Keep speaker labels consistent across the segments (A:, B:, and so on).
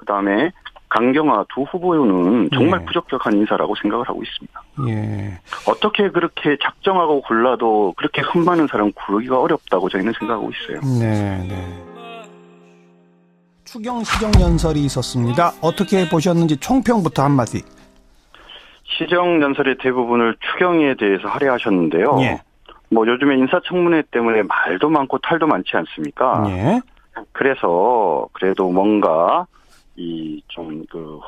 A: 그다음에 강경화 두 후보는 정말 부적격한 인사라고 생각을 하고 있습니다.
B: 예.
A: 어떻게 그렇게 작정하고 골라도 그렇게 흠 많은 사람 구르기가 어렵다고 저희는 생각하고 있어요.
B: 네, 네. 추경 시정연설이 있었습니다. 어떻게 보셨는지 총평부터 한마디.
A: 시정연설의 대부분을 추경에 대해서 할애하셨는데요.
B: 예.
A: 뭐 요즘에 인사청문회 때문에 말도 많고 탈도 많지 않습니까?
B: 예.
A: 그래서 그래도 뭔가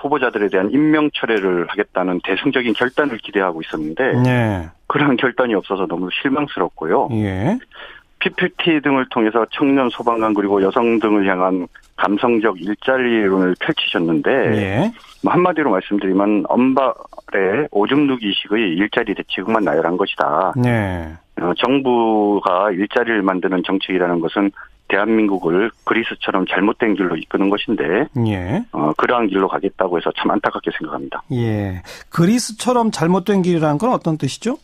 A: 후보자들에 대한 임명 철회를 하겠다는 대승적인 결단을 기대하고 있었는데
B: 예.
A: 그런 결단이 없어서 너무 실망스럽고요.
B: 예.
A: PPT 등을 통해서 청년 소방관 그리고 여성 등을 향한 감성적 일자리론을 펼치셨는데
B: 예.
A: 한마디로 말씀드리면 언발의 오줌 누기식의 일자리 대책만 나열한 것이다.
B: 네.
A: 정부가 일자리를 만드는 정책이라는 것은 대한민국을 그리스처럼 잘못된 길로 이끄는 것인데
B: 예.
A: 그러한 길로 가겠다고 해서 참 안타깝게 생각합니다.
B: 예. 그리스처럼 잘못된 길이라는 건 어떤 뜻이죠?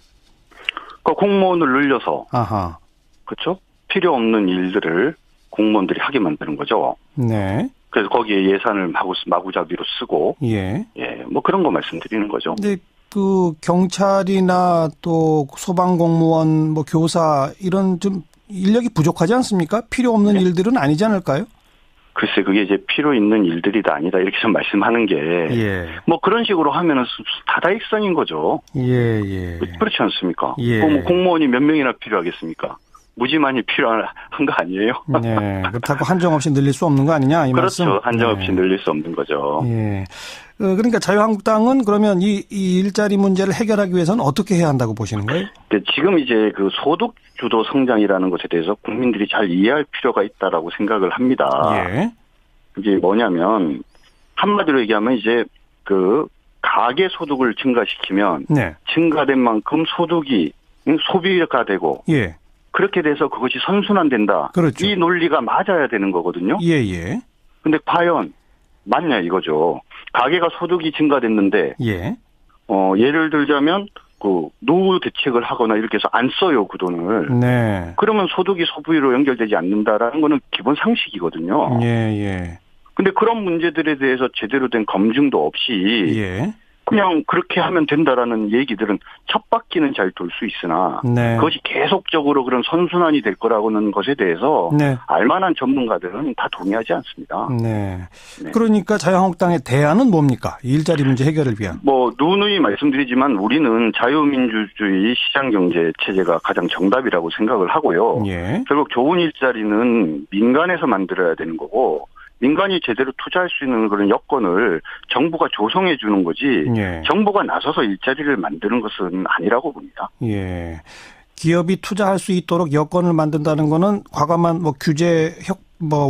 A: 공무원을 늘려서
B: 아하.
A: 그렇죠? 필요 없는 일들을 공무원들이 하게 만드는 거죠.
B: 네.
A: 그래서 거기에 예산을 마구잡이로 쓰고
B: 예.
A: 예, 뭐 그런 거 말씀드리는 거죠.
B: 근데 그 경찰이나 또 소방공무원, 뭐 교사 이런 좀 인력이 부족하지 않습니까? 필요 없는 일들은 아니지 않을까요?
A: 글쎄 그게 이제 필요 있는 일들이다 아니다 이렇게 좀 말씀하는 게 뭐 그런 식으로 하면은 다다익선인 거죠.
B: 예.
A: 그렇지 않습니까?
B: 예.
A: 뭐 공무원이 몇 명이나 필요하겠습니까? 무지만이 필요한 거 아니에요?
B: 네. 그렇다고 한정없이 늘릴 수 없는 거 아니냐 이 말씀?
A: 그렇죠. 한정없이 늘릴 수 없는 거죠.
B: 예. 그러니까 자유한국당은 그러면 이 일자리 문제를 해결하기 위해서는 어떻게 해야 한다고 보시는 거예요?
A: 지금 이제 그 소득 주도 성장이라는 것에 대해서 국민들이 잘 이해할 필요가 있다라고 생각을 합니다.
B: 예.
A: 그게 뭐냐면 한마디로 얘기하면 이제 그 가계 소득을 증가시키면
B: 네.
A: 증가된 만큼 소득이 소비가 되고
B: 예.
A: 그렇게 돼서 그것이 선순환된다.
B: 그렇죠.
A: 이 논리가 맞아야 되는 거거든요.
B: 예.
A: 근데 과연 맞냐 이거죠. 가계가 소득이 증가됐는데
B: 예.
A: 예를 들자면 그 노후 대책을 하거나 이렇게 해서 안 써요 그 돈을.
B: 네.
A: 그러면 소득이 소비로 연결되지 않는다라는 거는 기본 상식이거든요.
B: 예.
A: 근데 그런 문제들에 대해서 제대로 된 검증도 없이
B: 예.
A: 그냥 그렇게 하면 된다라는 얘기들은 첫 바퀴는 잘 돌 수 있으나
B: 네.
A: 그것이 계속적으로 그런 선순환이 될 거라고는 것에 대해서
B: 네.
A: 알만한 전문가들은 다 동의하지 않습니다.
B: 네.
A: 네.
B: 그러니까 자유한국당의 대안은 뭡니까? 일자리 문제 해결을 위한.
A: 뭐 누누이 말씀드리지만 우리는 자유민주주의 시장경제 체제가 가장 정답이라고 생각을 하고요.
B: 예.
A: 결국 좋은 일자리는 민간에서 만들어야 되는 거고 민간이 제대로 투자할 수 있는 그런 여건을 정부가 조성해 주는 거지
B: 예.
A: 정부가 나서서 일자리를 만드는 것은 아니라고 봅니다.
B: 예. 기업이 투자할 수 있도록 여건을 만든다는 거는 과감한 뭐 규제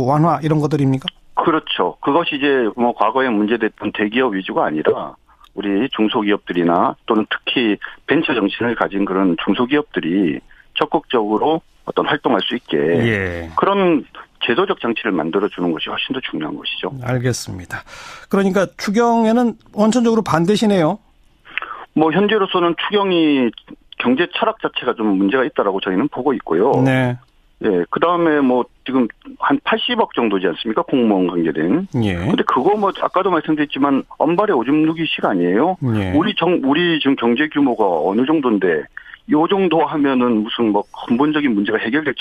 B: 완화 이런 것들입니까?
A: 그렇죠. 그것이 이제 뭐 과거에 문제됐던 대기업 위주가 아니라 우리 중소기업들이나 또는 특히 벤처 정신을 가진 그런 중소기업들이 적극적으로 어떤 활동할 수 있게 그런 제도적 장치를 만들어주는 것이 훨씬 더 중요한 것이죠.
B: 알겠습니다. 그러니까 추경에는 원천적으로 반대시네요.
A: 뭐 현재로서는 추경이 경제 철학 자체가 좀 문제가 있다라고 저희는 보고 있고요.
B: 네.
A: 예, 그 다음에 뭐 지금 한 80억 정도지 않습니까? 공무원 관계된.
B: 예.
A: 근데 그거 뭐 아까도 말씀드렸지만 언발의 오줌 누기식 아니에요?
B: 예.
A: 우리 지금 경제 규모가 어느 정도인데 요 정도 하면은 무슨 뭐 근본적인 문제가 해결될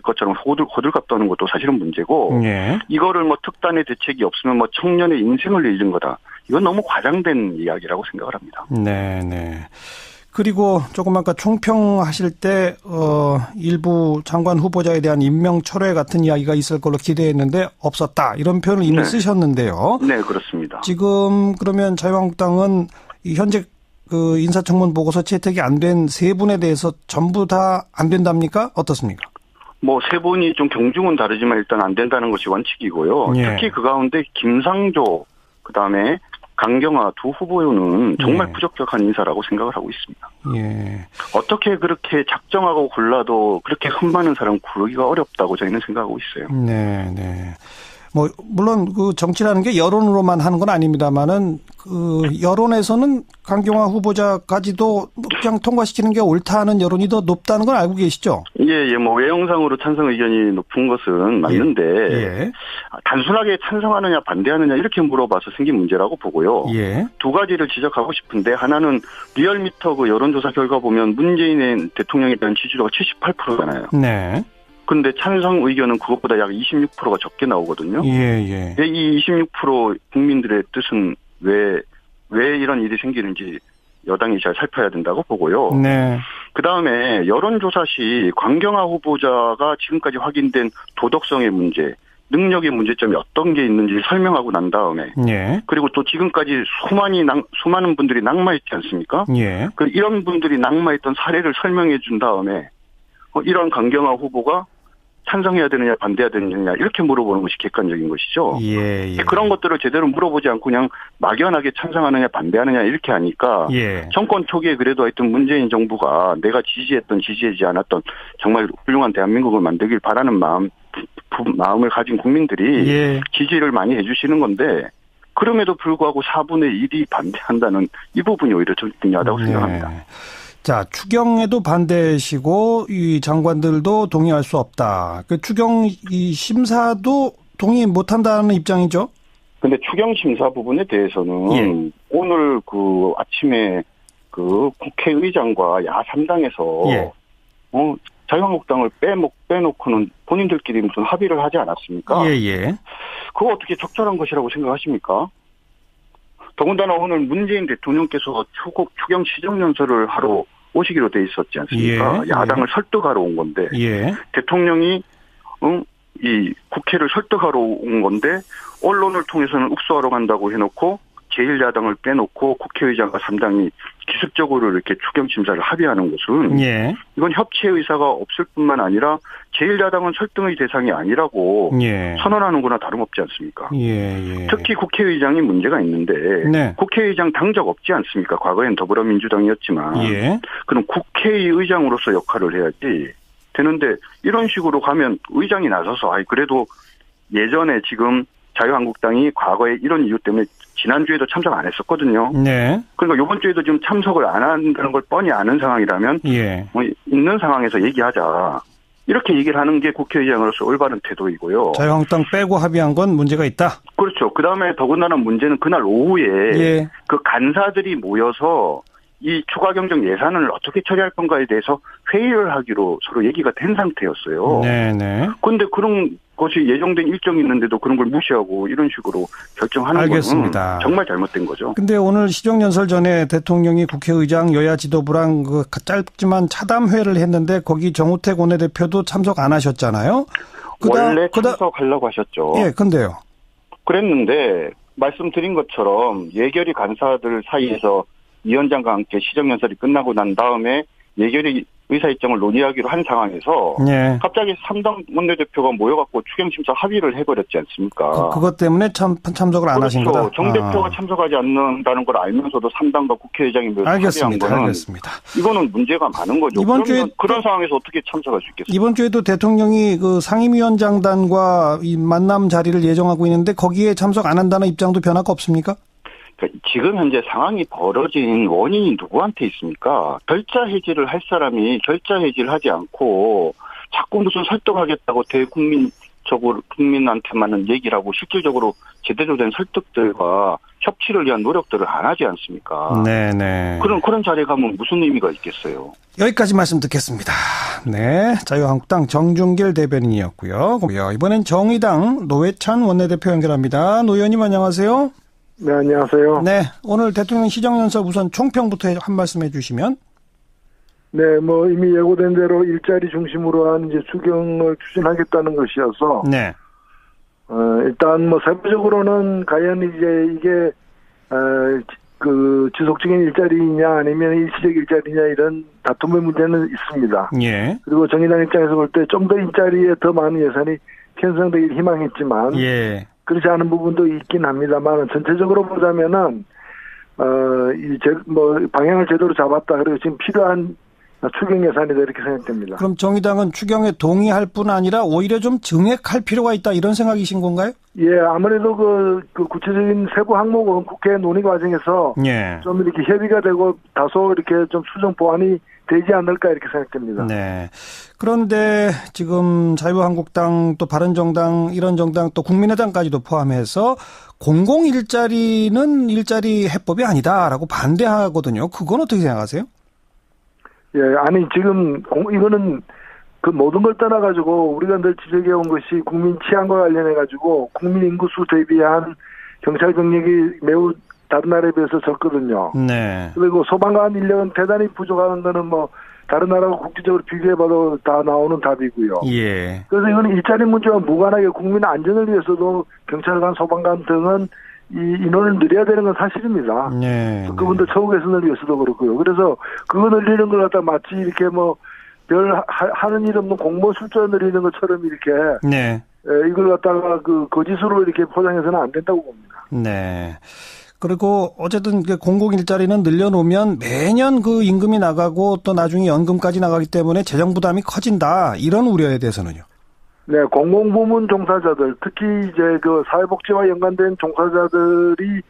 A: 것처럼 호들갑 떠는 것도 사실은 문제고
B: 예.
A: 이거를 뭐 특단의 대책이 없으면 뭐 청년의 인생을 잃는 거다. 이건 너무 과장된 이야기라고 생각을 합니다.
B: 네. 그리고 조금 아까 총평하실 때 일부 장관 후보자에 대한 임명 철회 같은 이야기가 있을 걸로 기대했는데 없었다. 이런 표현을 이미 쓰셨는데요.
A: 네, 그렇습니다.
B: 지금 그러면 자유한국당은 현재 그 인사청문 보고서 채택이 안 된 세 분에 대해서 전부 다 안 된답니까? 어떻습니까?
A: 뭐 세 분이 좀 경중은 다르지만 일단 안 된다는 것이 원칙이고요.
B: 예.
A: 특히 그 가운데 김상조 그다음에 강경화 두 후보는 정말 부적격한 인사라고 생각을 하고 있습니다.
B: 예.
A: 어떻게 그렇게 작정하고 골라도 그렇게 흠 많은 사람 구르기가 어렵다고 저희는 생각하고 있어요.
B: 네. 뭐 물론 그 정치라는 게 여론으로만 하는 건 아닙니다만은 여론에서는 강경화 후보자까지도 그냥 통과시키는 게 옳다는 여론이 더 높다는 걸 알고 계시죠?
A: 예, 뭐 외형상으로 찬성 의견이 높은 것은 맞는데
B: 예.
A: 단순하게 찬성하느냐 반대하느냐 이렇게 물어봐서 생긴 문제라고 보고요.
B: 예.
A: 두 가지를 지적하고 싶은데 하나는 리얼미터 그 여론조사 결과 보면 문재인 대통령에 대한 지지도가 78%잖아요.
B: 네.
A: 근데 찬성 의견은 그것보다 약 26%가 적게 나오거든요.
B: 예.
A: 이 26% 국민들의 뜻은 왜 이런 일이 생기는지 여당이 잘 살펴야 된다고 보고요.
B: 네.
A: 그다음에 여론조사 시 강경화 후보자가 지금까지 확인된 도덕성의 문제, 능력의 문제점이 어떤 게 있는지 설명하고 난 다음에
B: 예.
A: 그리고 또 지금까지 수많은 분들이 낙마했지 않습니까?
B: 예.
A: 이런 분들이 낙마했던 사례를 설명해 준 다음에 이런 강경화 후보가 찬성해야 되느냐 반대해야 되느냐 이렇게 물어보는 것이 객관적인 것이죠.
B: 예.
A: 그런 것들을 제대로 물어보지 않고 그냥 막연하게 찬성하느냐 반대하느냐 이렇게 하니까
B: 예.
A: 정권 초기에 그래도 하여튼 문재인 정부가 내가 지지했던 지지하지 않았던 정말 훌륭한 대한민국을 만들길 바라는 마음을 가진 국민들이
B: 예.
A: 지지를 많이 해주시는 건데 그럼에도 불구하고 4분의 1이 반대한다는 이 부분이 오히려 좀 중요하다고 생각합니다.
B: 자, 추경에도 반대시고 이 장관들도 동의할 수 없다. 그 추경 이 심사도 동의 못한다는 입장이죠?
A: 근데 추경 심사 부분에 대해서는 오늘 그 아침에 그 국회의장과 야 3당에서 자유한국당을 빼놓고는 본인들끼리 무슨 합의를 하지 않았습니까? 그거 어떻게 적절한 것이라고 생각하십니까? 더군다나 오늘 문재인 대통령께서 추경 시정연설을 하러 오시기로 돼 있었지 않습니까? 야당을 설득하러 온 건데 대통령이 이 국회를 설득하러 온 건데 언론을 통해서는 읍소하러 간다고 해놓고 제1야당을 빼놓고 국회의장과 3당이 기습적으로 이렇게 추경 심사를 합의하는 것은 이건 협치의 의사가 없을 뿐만 아니라 제1야당은 설득의 대상이 아니라고 선언하는 거나 다름없지 않습니까? 특히 국회의장이 문제가 있는데 국회의장 당적 없지 않습니까? 과거엔 더불어민주당이었지만 그럼 국회의장으로서 역할을 해야지 되는데 이런 식으로 가면 의장이 나서서 그래도 예전에 지금 자유한국당이 과거에 이런 이유 때문에 지난주에도 참석 안 했었거든요. 그러니까 이번 주에도 지금 참석을 안 한다는 걸 뻔히 아는 상황이라면 뭐 있는 상황에서 얘기하자. 이렇게 얘기를 하는 게 국회의장으로서 올바른 태도이고요.
B: 자유한국당 빼고 합의한 건 문제가 있다?
A: 그렇죠. 그다음에 더군다나 문제는 그날 오후에 그 간사들이 모여서 이 추가 경정 예산을 어떻게 처리할 건가에 대해서 회의를 하기로 서로 얘기가 된 상태였어요. 그런데 그런 것이 예정된 일정이 있는데도 그런 걸 무시하고 이런 식으로 결정하는 것은 정말 잘못된 거죠.
B: 근데 오늘 시정연설 전에 대통령이 국회의장 여야 지도부랑 그 짧지만 차담회를 했는데 거기 정우택 원내대표도 참석 안 하셨잖아요.
A: 원래 참석하려고 하셨죠.
B: 근데요.
A: 그랬는데 말씀드린 것처럼 예결위 간사들 사이에서 위원장과 함께 시정연설이 끝나고 난 다음에 예결위 의사일정을 논의하기로 한 상황에서 갑자기 3당 원내대표가 모여갖고 추경심사 합의를 해버렸지 않습니까?
B: 그것 때문에 참석을 안 하신 거다?
A: 정 대표가 참석하지 않는다는 걸 알면서도 3당과 국회의장이 모여서 합의한 거는 이거는 문제가 많은 거죠.
B: 이번 주에
A: 그런 상황에서 어떻게 참석할 수 있겠습니까?
B: 이번 주에도 대통령이 그 상임위원장단과 이 만남 자리를 예정하고 있는데 거기에 참석 안 한다는 입장도 변화가 없습니까?
A: 지금 현재 상황이 벌어진 원인이 누구한테 있습니까? 결자 해지를 할 사람이 결자 해지를 하지 않고 자꾸 무슨 설득하겠다고 국민한테만은 얘기를 하고 실질적으로 제대로 된 설득들과 협치를 위한 노력들을 안 하지 않습니까? 그런 자리에 가면 무슨 의미가 있겠어요?
B: 여기까지 말씀 듣겠습니다. 자유한국당 정준길 대변인이었고요. 이번엔 정의당 노회찬 원내대표 연결합니다. 노 의원님 안녕하세요.
C: 네, 안녕하세요.
B: 오늘 대통령 시정연설 우선 총평부터 한 말씀 해주시면.
C: 이미 예고된 대로 일자리 중심으로 한 이제 추경을 추진하겠다는 것이어서. 일단 세부적으로는 과연 이제 이게, 지속적인 일자리냐 아니면 일시적 일자리냐 이런 다툼의 문제는 있습니다. 그리고 정의당 입장에서 볼 때 좀 더 일자리에 더 많은 예산이 편성되길 희망했지만. 그렇지 않은 부분도 있긴 합니다만 전체적으로 보자면은 방향을 제대로 잡았다. 그리고 지금 필요한 추경 예산이다 이렇게 생각됩니다.
B: 그럼 정의당은 추경에 동의할 뿐 아니라 오히려 좀 증액할 필요가 있다 이런 생각이신 건가요?
C: 예, 아무래도 그 구체적인 세부 항목은 국회 논의 과정에서
B: 예.
C: 좀 이렇게 협의가 되고 다소 이렇게 좀 수정 보완이 되지 않을까 이렇게 생각됩니다.
B: 네. 그런데 지금 자유한국당 또 바른정당 이런 정당 또 국민의당까지도 포함해서 공공일자리는 일자리 해법이 아니다라고 반대하거든요. 그건 어떻게 생각하세요?
C: 예, 아니 지금 이거는 그 모든 걸 떠나가지고 우리가 늘 지적해온 것이 국민 치안과 관련해가지고 국민 인구수 대비한 경찰 병력이 매우 다른 나라에 비해서 적거든요.
B: 네.
C: 그리고 소방관 인력은 대단히 부족한 거는 뭐 다른 나라와 국제적으로 비교해봐도 다 나오는 답이고요.
B: 예.
C: 그래서 이거는 일자리 문제와 무관하게 국민 안전을 위해서도 경찰관, 소방관 등은 이 인원을 늘려야 되는 건 사실입니다.
B: 네.
C: 그분들 처우 개선을 위해서도 그렇고요. 그래서 그거 늘리는 걸 갖다 마치 이렇게 뭐 별 하는 일 없는 공무원 숫자 늘리는 것처럼 이렇게
B: 네.
C: 이걸 갖다가 그 거짓으로 이렇게 포장해서는 안 된다고 봅니다.
B: 네. 그리고 어쨌든 공공 일자리는 늘려놓으면 매년 그 임금이 나가고 또 나중에 연금까지 나가기 때문에 재정 부담이 커진다. 이런 우려에 대해서는요.
C: 네, 공공부문 종사자들, 특히 이제 그 사회복지와 연관된 종사자들이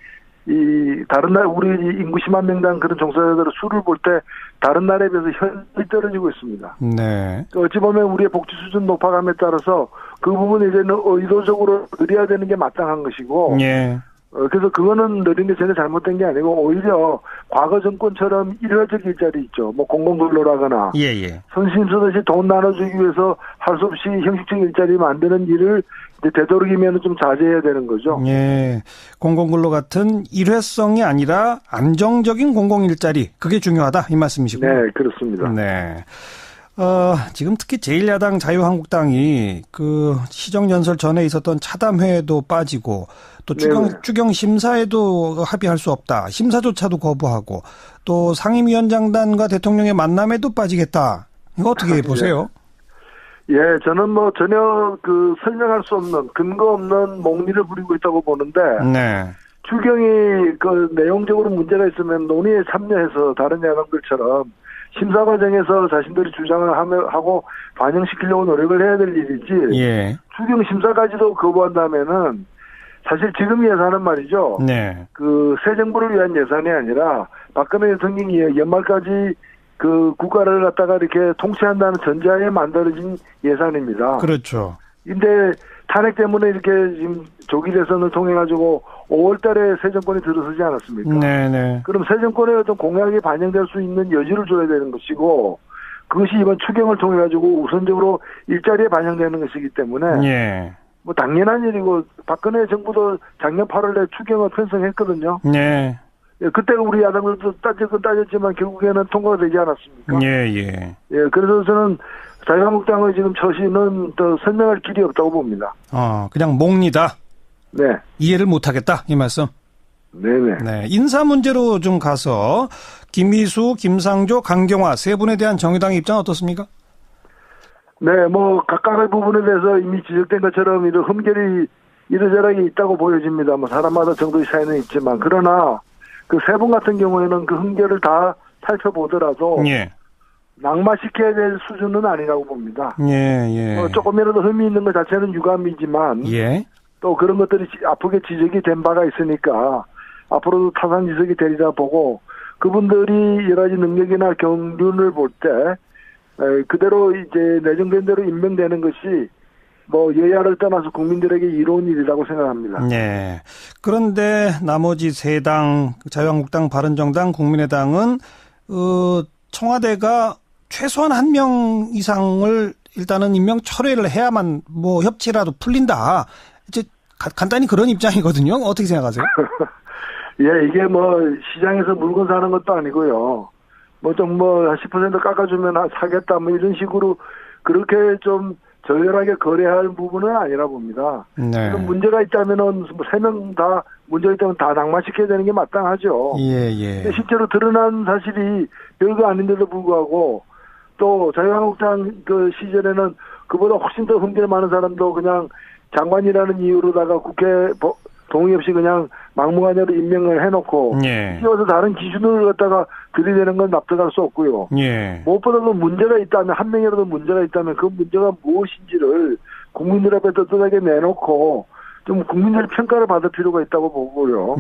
C: 이 다른 나라 우리 인구 10만 명당 그런 종사자들의 수를 볼 때 다른 나라에 비해서 현저히 떨어지고 있습니다.
B: 네.
C: 어찌 보면 우리의 복지 수준 높아감에 따라서 그 부분에 이제는 의도적으로 늘려야 되는 게 마땅한 것이고.
B: 예.
C: 그래서 그거는 느린 게 전혀 잘못된 게 아니고 오히려 과거 정권처럼 일회적 일자리 있죠. 뭐 공공근로라거나
B: 예예.
C: 선심 쓰듯이 돈 나눠주기 위해서 할 수 없이 형식적 일자리 만드는 일을 이제 되도록이면 좀 자제해야 되는 거죠.
B: 예. 공공근로 같은 일회성이 아니라 안정적인 공공 일자리 그게 중요하다 이 말씀이시고요.
C: 네, 그렇습니다.
B: 네. 지금 특히 제1야당 자유한국당이 그 시정연설 전에 있었던 차담회에도 빠지고 또 추경 심사에도 합의할 수 없다. 심사조차도 거부하고 또 상임위원장단과 대통령의 만남에도 빠지겠다. 이거 어떻게 보세요?
C: 예, 저는 뭐 전혀 그 설명할 수 없는 근거 없는 몽리를 부리고 있다고 보는데
B: 네.
C: 추경이 그 내용적으로 문제가 있으면 논의에 참여해서 다른 야당들처럼 심사 과정에서 자신들이 주장을 하고 반영시키려고 노력을 해야 될 일이지.
B: 예.
C: 추경 심사까지도 거부한다면은 사실 지금 예산은 말이죠.
B: 네.
C: 그 새 정부를 위한 예산이 아니라 박근혜 대통령이 연말까지 그 국가를 갖다가 이렇게 통치한다는 전제하에 만들어진 예산입니다.
B: 그렇죠.
C: 근데 탄핵 때문에 이렇게 지금 조기 대선을 통해 가지고 5월 달에 새 정권이 들어서지 않았습니까?
B: 네네.
C: 그럼 새 정권의 어떤 공약이 반영될 수 있는 여지를 줘야 되는 것이고 그것이 이번 추경을 통해 가지고 우선적으로 일자리에 반영되는 것이기 때문에
B: 예.
C: 뭐 당연한 일이고 박근혜 정부도 작년 8월에 추경을 편성했거든요.
B: 네.
C: 예, 그때 우리 야당들도 따졌지만 결국에는 통과가 되지 않았습니까?
B: 예.
C: 예, 그래서 저는 자유한국당의 지금 처신은 더 설명할 길이 없다고 봅니다.
B: 그냥 몽리다.
C: 네.
B: 이해를 못하겠다 이 말씀.
C: 네네.
B: 네. 인사 문제로 좀 가서 김희수, 김상조, 강경화 세 분에 대한 정의당의 입장 어떻습니까?
C: 네, 뭐 각각의 부분에 대해서 이미 지적된 것처럼 이런 흠결이 이러저러하게 있다고 보여집니다. 뭐 사람마다 정도의 차이는 있지만 그러나 그 세 분 같은 경우에는 그 흠결을 다 살펴보더라도
B: 예.
C: 낙마시켜야 될 수준은 아니라고 봅니다.
B: 예.
C: 조금이라도 흠이 있는 것 자체는 유감이지만
B: 예.
C: 또 그런 것들이 아프게 지적이 된 바가 있으니까 앞으로도 타산지석이 되리라 보고 그분들이 여러 가지 능력이나 경륜을 볼 때 그대로 이제 내정된 대로 임명되는 것이 뭐 여야를 떠나서 국민들에게 이로운 일이라고 생각합니다.
B: 네. 그런데 나머지 세 당, 자유한국당, 바른정당, 국민의당은 청와대가 최소한 한 명 이상을 일단은 임명 철회를 해야만 뭐 협치라도 풀린다. 이제 간단히 그런 입장이거든요. 어떻게 생각하세요?
C: 예, 이게 뭐 시장에서 물건 사는 것도 아니고요. 뭐 좀 뭐 10% 깎아주면 사겠다 뭐 이런 식으로 그렇게 좀 저열하게 거래할 부분은 아니라 봅니다.
B: 네.
C: 문제가 있다면은 3명 다 문제가 있다면 다 낙마시켜야 되는 게 마땅하죠.
B: 예.
C: 근데 실제로 드러난 사실이 별거 아닌데도 불구하고 또 자유한국당 그 시절에는 그보다 훨씬 더 흠결 많은 사람도 그냥 장관이라는 이유로다가 국회 동의 없이 그냥 막무가내로 임명을 해놓고 이어서 다른 기준을 갖다가 들이대는 건 납득할 수 없고요. 무엇보다도 문제가 있다면 한 명이라도 문제가 있다면 그 문제가 무엇인지를 국민들 앞에 떳떳하게 내놓고 좀 국민들의 평가를 받을 필요가 있다고 보고요.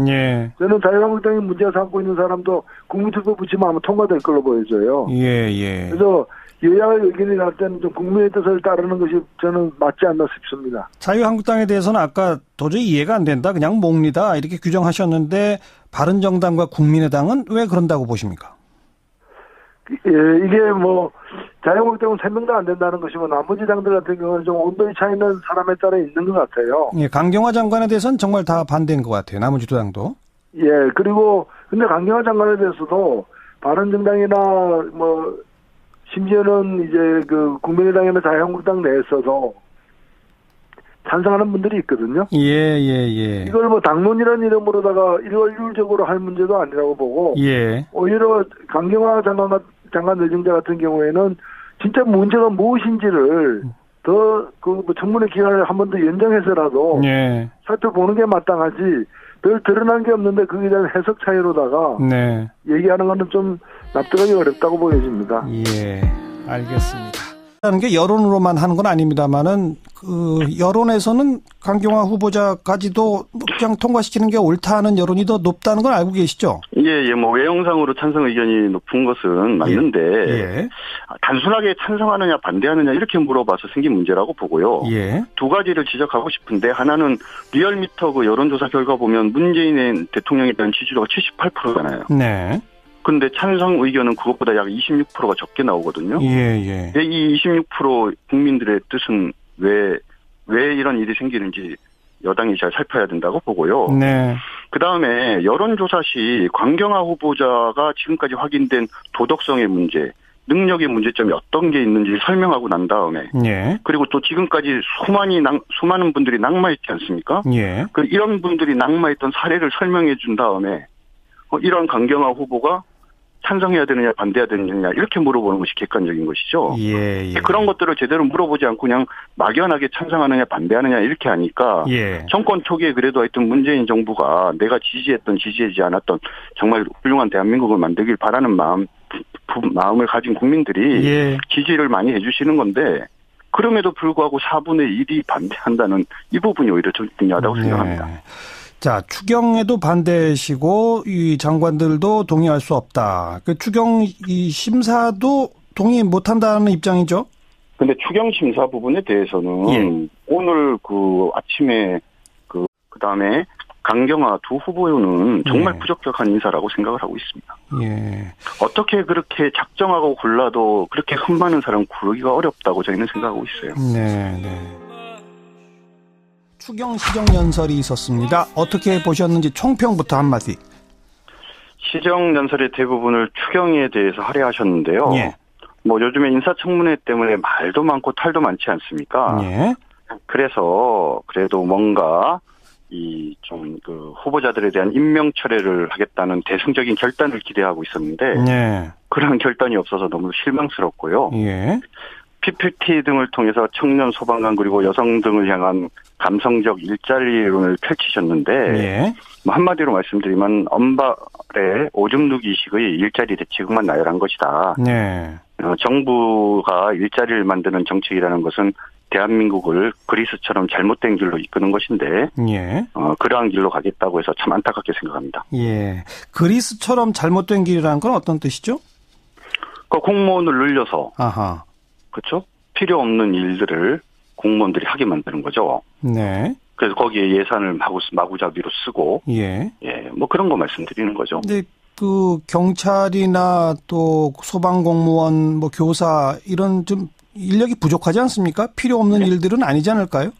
C: 저는 자유한국당이 문제가 삼고 있는 사람도 국민투표 붙이면 아마 통과될 걸로 보여져요. 그래서 여야의 의견이 날 때는 좀 국민의 뜻을 따르는 것이 저는 맞지 않나 싶습니다.
B: 자유한국당에 대해서는 아까 도저히 이해가 안 된다, 그냥 몽리다 이렇게 규정하셨는데 바른정당과 국민의당은 왜 그런다고 보십니까?
C: 이게 뭐 자유한국당은 3명도 안 된다는 것이고 나머지 당들 같은 경우는 좀 온도의 차이는 사람에 따라 있는 것 같아요. 강경화 장관에 대해서는 정말 다 반대인 것 같아요. 나머지 두 당도. 그리고 근데 강경화 장관에 대해서도 바른정당이나 뭐 심지어는 이제 그 국민의당이나 자유한국당 내에서도 찬성하는 분들이 있거든요. 이걸 뭐 당론이라는 이름으로다가 일괄적으로 할 문제도 아니라고 보고 오히려 강경화 장관 내정자 같은 경우에는 진짜 문제가 무엇인지를 더 그 청문회 기간을 한 번 더 연장해서라도 살펴보는 게 마땅하지. 별 드러난 게 없는데 그에 대한 해석 차이로다가 얘기하는 거는 좀 납득하기 어렵다고 보여집니다.
B: 알겠습니다. 라는 게 여론으로만 하는 건 아닙니다만은 그 여론에서는 강경화 후보자까지도 그냥 통과시키는 게 옳다는 여론이 더 높다는 걸 알고 계시죠?
A: 뭐 외형상으로 찬성 의견이 높은 것은 맞는데 단순하게 찬성하느냐 반대하느냐 이렇게 물어봐서 생긴 문제라고 보고요. 두 가지를 지적하고 싶은데 하나는 리얼미터 그 여론조사 결과 보면 문재인 대통령에 대한 지지도가 78%잖아요. 근데 찬성 의견은 그것보다 약 26%가 적게 나오거든요. 이 26% 국민들의 뜻은 왜 이런 일이 생기는지 여당이 잘 살펴야 된다고 보고요. 그 다음에 여론조사 시 강경화 후보자가 지금까지 확인된 도덕성의 문제, 능력의 문제점이 어떤 게 있는지 설명하고 난 다음에 그리고 또 지금까지 수많은 분들이 낙마했지 않습니까? 이런 분들이 낙마했던 사례를 설명해 준 다음에 이런 강경화 후보가 찬성해야 되느냐 반대해야 되느냐 이렇게 물어보는 것이 객관적인 것이죠. 그런 것들을 제대로 물어보지 않고 그냥 막연하게 찬성하느냐 반대하느냐 이렇게 하니까 정권 초기에 그래도 하여튼 문재인 정부가 내가 지지했던 지지하지 않았던 정말 훌륭한 대한민국을 만들길 바라는 마음을 가진 국민들이 지지를 많이 해주시는 건데 그럼에도 불구하고 4분의 1이 반대한다는 이 부분이 오히려 좀 중요하다고 생각합니다.
B: 자, 추경에도 반대시고 이 장관들도 동의할 수 없다. 그 추경 이 심사도 동의 못한다는 입장이죠?
A: 근데 추경 심사 부분에 대해서는 오늘 그 아침에 그다음에 강경화 두 후보는 정말 부적격한 인사라고 생각을 하고 있습니다. 어떻게 그렇게 작정하고 골라도 그렇게 흠 많은 사람 구르기가 어렵다고 저희는 생각하고 있어요.
B: 추경 시정연설이 있었습니다. 어떻게 보셨는지 총평부터 한마디.
A: 시정연설의 대부분을 추경에 대해서 할애하셨는데요. 뭐 요즘에 인사청문회 때문에 말도 많고 탈도 많지 않습니까? 그래서 그래도 뭔가 그 후보자들에 대한 임명 철회를 하겠다는 대승적인 결단을 기대하고 있었는데 그런 결단이 없어서 너무 실망스럽고요. PPT 등을 통해서 청년 소방관 그리고 여성 등을 향한 감성적 일자리론을 펼치셨는데 뭐 한마디로 말씀드리면 언발의 오줌 누기식의 일자리 대책만 나열한 것이다. 정부가 일자리를 만드는 정책이라는 것은 대한민국을 그리스처럼 잘못된 길로 이끄는 것인데 그러한 길로 가겠다고 해서 참 안타깝게 생각합니다.
B: 그리스처럼 잘못된 길이라는 건 어떤 뜻이죠?
A: 그 공무원을 늘려서 그렇죠? 필요 없는 일들을 공무원들이 하게 만드는 거죠. 그래서 거기에 예산을 마구잡이로 쓰고 뭐 그런 거 말씀드리는 거죠.
B: 근데 그 경찰이나 또 소방공무원, 뭐 교사 이런 좀 인력이 부족하지 않습니까? 필요 없는 일들은 아니지 않을까요?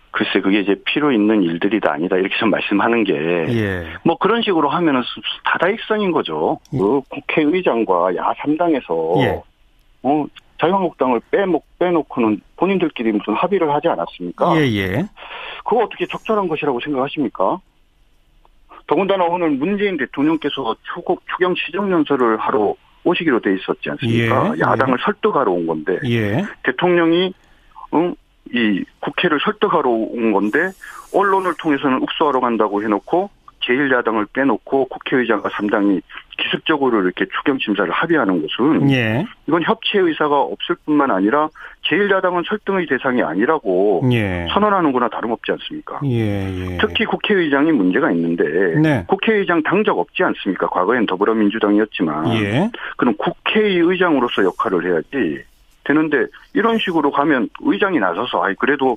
A: 글쎄 그게 이제 필요 있는 일들이다 아니다 이렇게 좀 말씀하는 게 뭐 그런 식으로 하면은 다다익선인 거죠. 그 국회의장과 야3당에서 자유한국당을 빼놓고는 본인들끼리 무슨 합의를 하지 않았습니까? 그거 어떻게 적절한 것이라고 생각하십니까? 더군다나 오늘 문재인 대통령께서 추경 시정연설을 하러 오시기로 돼 있었지 않습니까? 야당을 설득하러 온 건데 대통령이 이 국회를 설득하러 온 건데 언론을 통해서는 읍소하러 간다고 해놓고 제1야당을 빼놓고 국회의장과 3당이 기습적으로 이렇게 추경심사를 합의하는 것은
B: 예.
A: 이건 협치의 의사가 없을 뿐만 아니라 제1야당은 설득의 대상이 아니라고
B: 예.
A: 선언하는 거나 다름없지 않습니까?
B: 예.
A: 특히 국회의장이 문제가 있는데
B: 네.
A: 국회의장 당적 없지 않습니까? 과거엔 더불어민주당이었지만
B: 예.
A: 그럼 국회의장으로서 역할을 해야지 되는데 이런 식으로 가면 의장이 나서서 그래도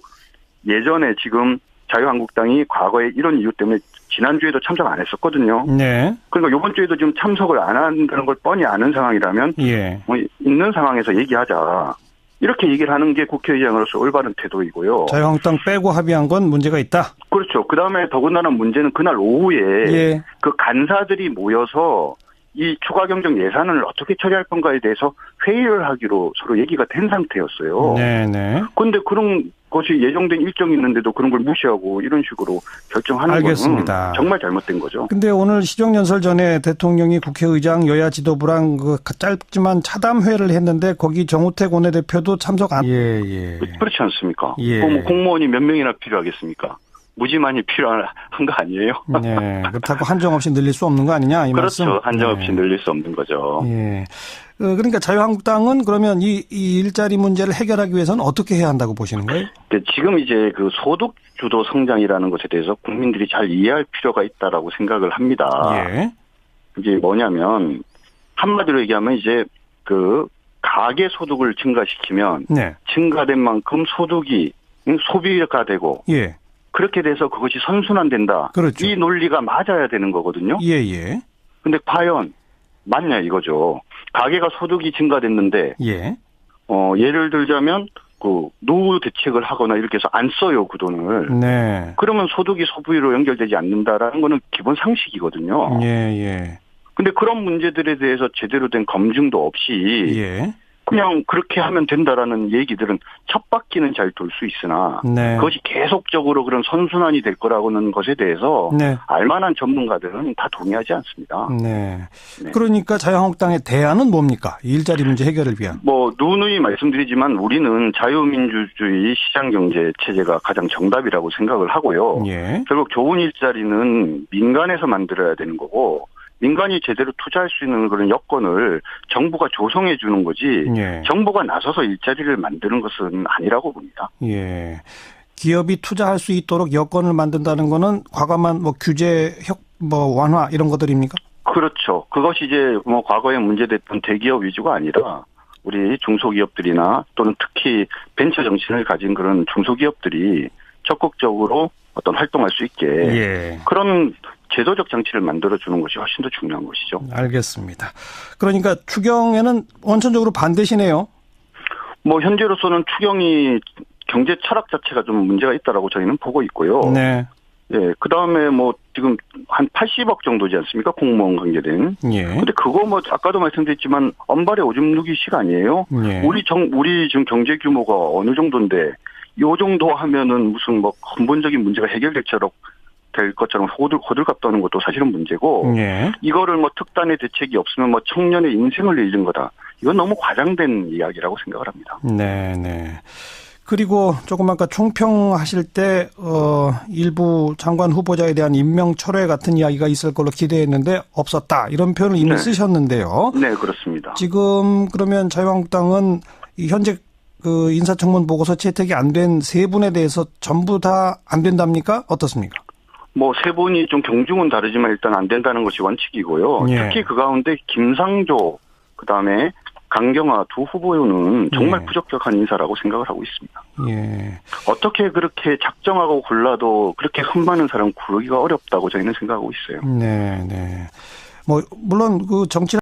A: 예전에 지금 자유한국당이 과거에 이런 이유 때문에 지난주에도 참석 안 했었거든요.
B: 네.
A: 그러니까 이번 주에도 지금 참석을 안 한다는 걸 뻔히 아는 상황이라면
B: 예.
A: 있는 상황에서 얘기하자. 이렇게 얘기를 하는 게 국회의장으로서 올바른 태도이고요.
B: 자유한국당 빼고 합의한 건 문제가 있다?
A: 그렇죠. 그다음에 더군다나 문제는 그날 오후에
B: 예.
A: 그 간사들이 모여서 이 추가 경정 예산을 어떻게 처리할 건가에 대해서 회의를 하기로 서로 얘기가 된 상태였어요.
B: 네네.
A: 그런데 그런 것이 예정된 일정이 있는데도 그런 걸 무시하고 이런 식으로 결정하는
B: 알겠습니다.
A: 건 정말 잘못된 거죠.
B: 근데 오늘 시정연설 전에 대통령이 국회의장 여야 지도부랑 그 짧지만 차담회를 했는데 거기 정우택 원내대표도 참석 안. 예.
A: 그렇지 않습니까?
B: 예.
A: 뭐 공무원이 몇 명이나 필요하겠습니까? 무지만이 필요한 거 아니에요?
B: 네. 그렇다고 한정 없이 늘릴 수 없는 거 아니냐 이
A: 그렇죠.
B: 말씀.
A: 한정 없이 늘릴 수 없는 거죠.
B: 예. 그러니까 자유한국당은 그러면 이 일자리 문제를 해결하기 위해서는 어떻게 해야 한다고 보시는 거예요?
A: 지금 이제 그 소득 주도 성장이라는 것에 대해서 국민들이 잘 이해할 필요가 있다라고 생각을 합니다.
B: 예.
A: 이게 뭐냐면 한마디로 얘기하면 이제 그 가계 소득을 증가시키면
B: 네.
A: 증가된 만큼 소득이 소비가 되고
B: 예.
A: 그렇게 돼서 그것이 선순환된다.
B: 그렇죠.
A: 이 논리가 맞아야 되는 거거든요.
B: 예.
A: 근데 과연 맞냐 이거죠. 가계가 소득이 증가됐는데
B: 예.
A: 예를 들자면 그 노후 대책을 하거나 이렇게 해서 안 써요 그 돈을.
B: 네.
A: 그러면 소득이 소비로 연결되지 않는다라는 거는 기본 상식이거든요.
B: 예.
A: 근데 그런 문제들에 대해서 제대로 된 검증도 없이
B: 예.
A: 그냥 그렇게 하면 된다라는 얘기들은 첫 바퀴는 잘 돌 수 있으나
B: 네.
A: 그것이 계속적으로 그런 선순환이 될 거라고는 것에 대해서
B: 네.
A: 알만한 전문가들은 다 동의하지 않습니다.
B: 네. 그러니까 자유한국당의 대안은 뭡니까? 일자리 문제 해결을 위한.
A: 누누이 말씀드리지만 우리는 자유민주주의 시장경제 체제가 가장 정답이라고 생각을 하고요.
B: 예.
A: 결국 좋은 일자리는 민간에서 만들어야 되는 거고 민간이 제대로 투자할 수 있는 그런 여건을 정부가 조성해 주는 거지
B: 예.
A: 정부가 나서서 일자리를 만드는 것은 아니라고 봅니다.
B: 예. 기업이 투자할 수 있도록 여건을 만든다는 거는 과감한 규제 완화 이런 것들입니까?
A: 그렇죠. 그것이 이제 과거에 문제됐던 대기업 위주가 아니라 우리 중소기업들이나 또는 특히 벤처 정신을 가진 그런 중소기업들이 적극적으로 어떤 활동할 수 있게
B: 예.
A: 그런 제도적 장치를 만들어주는 것이 훨씬 더 중요한 것이죠.
B: 알겠습니다. 그러니까 추경에는 원천적으로 반대시네요.
A: 현재로서는 추경이 경제 철학 자체가 좀 문제가 있다라고 저희는 보고 있고요.
B: 네.
A: 예, 그 다음에 지금 한 80억 정도지 않습니까? 공무원 관계된.
B: 예.
A: 근데 그거 아까도 말씀드렸지만 언발의 오줌 누기 시간이에요.
B: 예.
A: 우리 지금 경제 규모가 어느 정도인데 요 정도 하면은 무슨 근본적인 문제가 될 것처럼 호들갑 떠는 것도 사실은 문제고.
B: 예.
A: 이거를 특단의 대책이 없으면 청년의 인생을 잃는 거다. 이건 너무 과장된 이야기라고 생각을 합니다.
B: 네. 그리고 조금 아까 총평하실 때 일부 장관 후보자에 대한 임명 철회 같은 이야기가 있을 걸로 기대했는데 없었다. 이런 표현을 이미 쓰셨는데요.
A: 네, 그렇습니다.
B: 지금 그러면 자유한국당은 현재 그 인사청문 보고서 채택이 안 된 세 분에 대해서 전부 다 안 된답니까? 어떻습니까?
A: 세 분이 좀 경중은 다르지만 일단 안 된다는 것이 원칙이고요.
B: 예.
A: 특히 그 가운데 김상조, 그다음에 강경화 두 후보는 정말 부적격한 인사라고 생각을 하고 있습니다.
B: 예.
A: 어떻게 그렇게 작정하고 골라도 그렇게 흠 많은 사람 구르기가 어렵다고 저희는 생각하고 있어요.
B: 네. 물론 그 정치